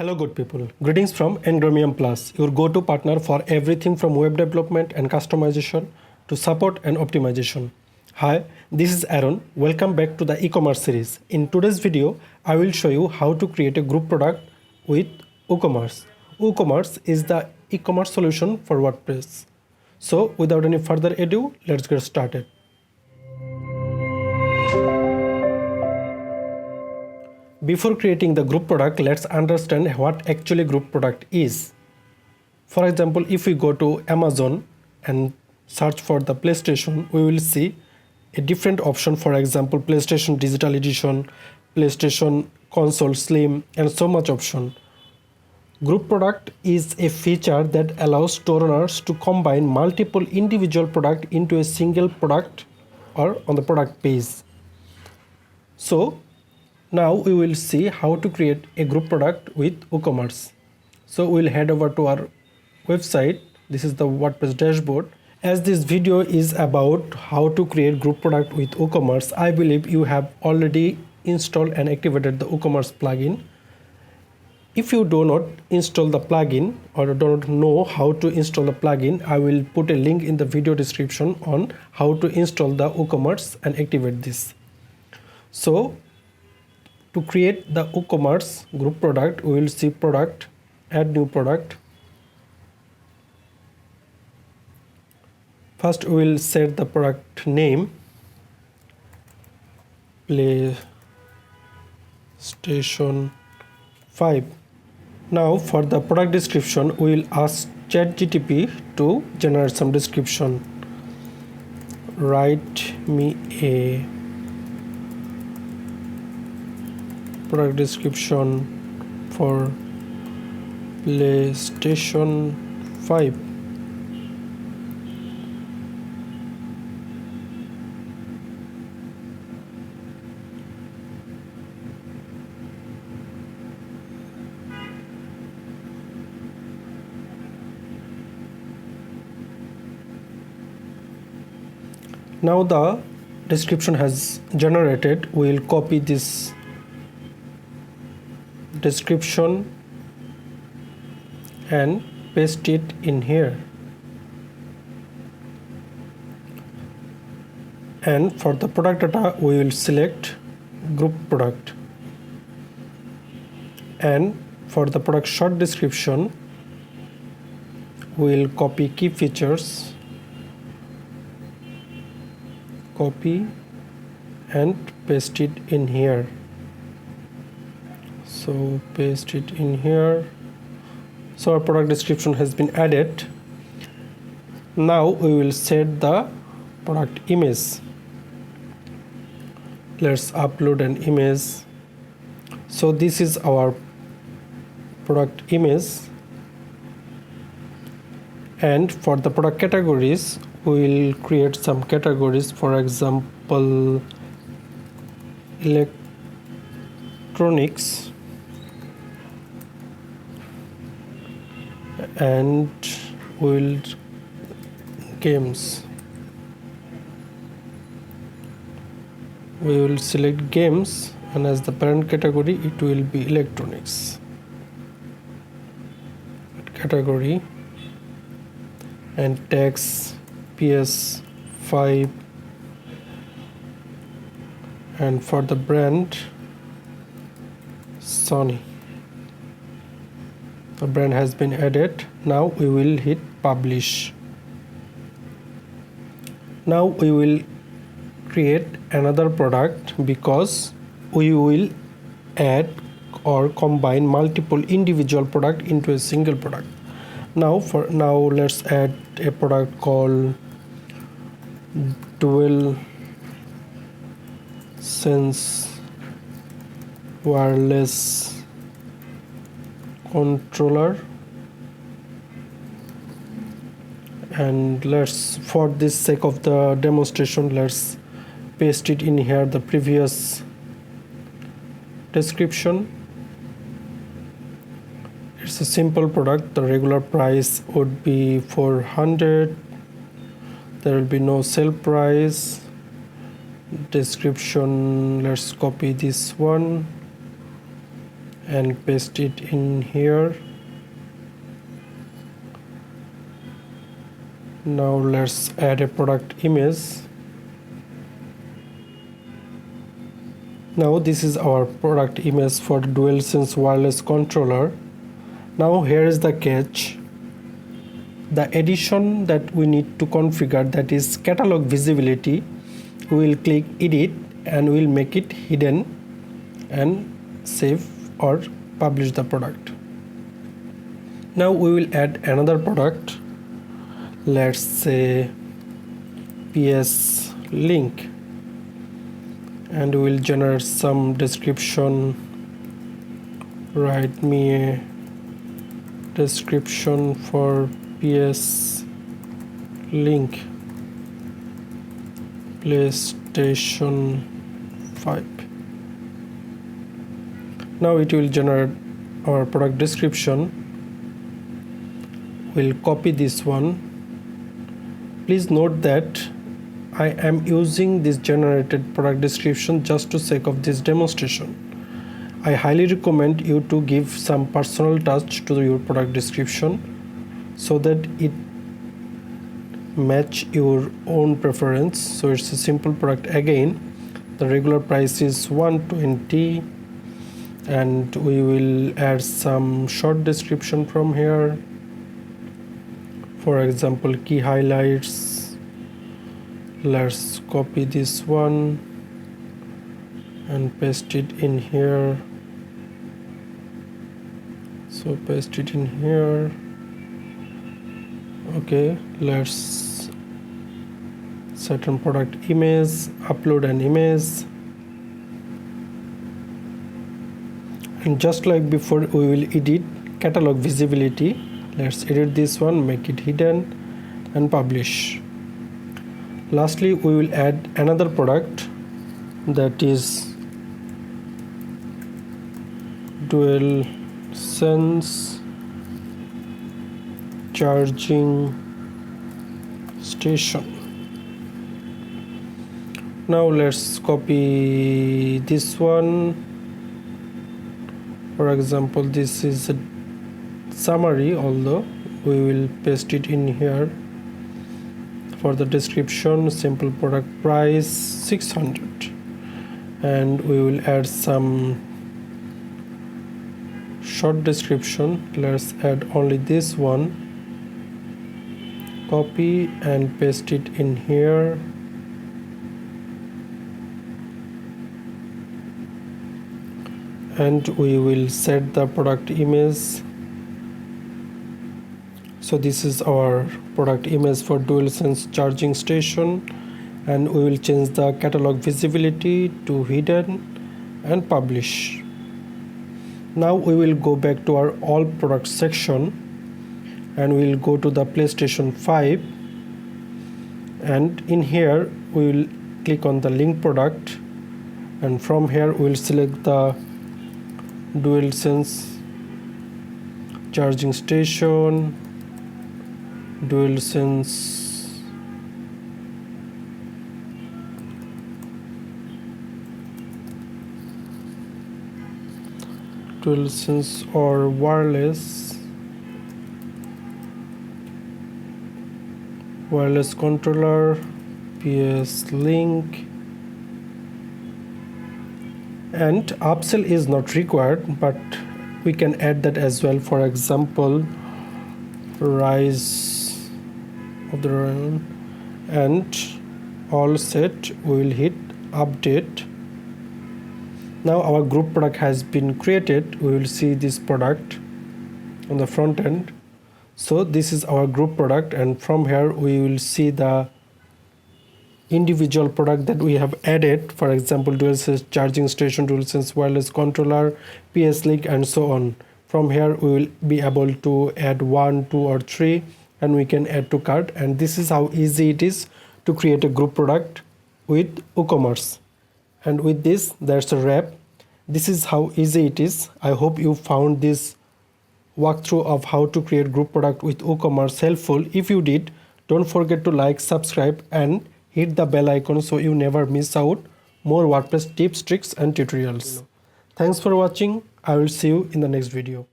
Hello good people, greetings from Engromium Plus, your go-to partner for everything from web development and customization to support and optimization. Hi, this is Aaron. Welcome back to the e-commerce series. In today's video, I will show you how to create a group product with WooCommerce. WooCommerce is the e-commerce solution for WordPress. So without any further ado, let's get started. Before creating the group product, let's understand what actually group product is. For example, if we go to Amazon and search for the PlayStation, we will see a different option. For example, PlayStation Digital Edition, PlayStation Console Slim, and so much option. Group product is a feature that allows store owners to combine multiple individual products into a single product or on the product page. So now we will see how to create a group product with WooCommerce. So we'll head over to our website. This is the WordPress dashboard. As this video is about how to create group product with WooCommerce, I believe you have already installed and activated the WooCommerce plugin. If you do not install the plugin or do not know how to install the plugin, I will put a link in the video description on how to install the WooCommerce and activate this. So to create the WooCommerce group product, we will see product, add new product. First we will set the product name, PlayStation 5. Now for the product description, we will ask ChatGPT to generate some description. Write me a product description for PlayStation 5. Now the description has generated. We will copy this description and paste it in here, and for the product data we will select group product, and for the product short description we will copy key features, copy and paste it in here. So paste it in here. So our product description has been added. Now we will set the product image. Let's upload an image. So this is our product image, and for the product categories we will create some categories. For example, electronics and will games. We will select games, and as the parent category it will be electronics category, and tags PS5, and for the brand Sony. The brand has been added. Now we will hit publish. Now we will create another product because we will add or combine multiple individual product into a single product. Now let's add a product called dual sense wireless controller, and let's, for this sake of the demonstration, let's paste it in here, the previous description. It's a simple product. The regular price would be 400. There will be no sale price. Description, let's copy this one and paste it in here. Now let's add a product image. Now this is our product image for the DualSense wireless controller. Now here is the catch. The addition that we need to configure, that is catalog visibility, we will click edit and we will make it hidden and save or publish the product. Now we will add another product, let's say PS link, and we will generate some description. Write me a description for PS link PlayStation 5. Now it will generate our product description. We'll copy this one. Please note that I am using this generated product description just to sake of this demonstration. I highly recommend you to give some personal touch to your product description so that it match your own preference. So it's a simple product. Again, the regular price is 120, and we will add some short description from here. For example, key highlights. Let's copy this one and paste it in here. So paste it in here. Okay, let's set on product image, upload an image, and just like before we will edit catalog visibility. Let's edit this one, make it hidden and publish. Lastly, we will add another product, that is DualSense charging station. Now let's copy this one. For example, this is a summary, although we will paste it in here. For the description, simple product price 600, and we will add some short description. Let's add only this one. Copy and paste it in here. And we will set the product image. So this is our product image for DualSense charging station, and we will change the catalog visibility to hidden and publish. Now we will go back to our all product section, and we will go to the PlayStation 5, and in here we will click on the link product, and from here we will select the DualSense charging station, DualSense or wireless controller, PS link, and upsell is not required, but we can add that as well. For example, rise of the run, and all set. We will hit update. Now our group product has been created. We will see this product on the front end. So this is our group product, and from here we will see the individual product that we have added. For example, DualSense charging station, DualSense wireless controller, PS link, and so on. From here we will be able to add 1, 2 or 3, and we can add to cart. And this is how easy it is to create a group product with WooCommerce. And with this, that's a wrap. This is how easy it is. I hope you found this walkthrough of how to create group product with WooCommerce helpful. If you did, don't forget to like, subscribe, and hit the bell icon so you never miss out more WordPress tips, tricks, and tutorials. Thanks for watching. I will see you in the next video.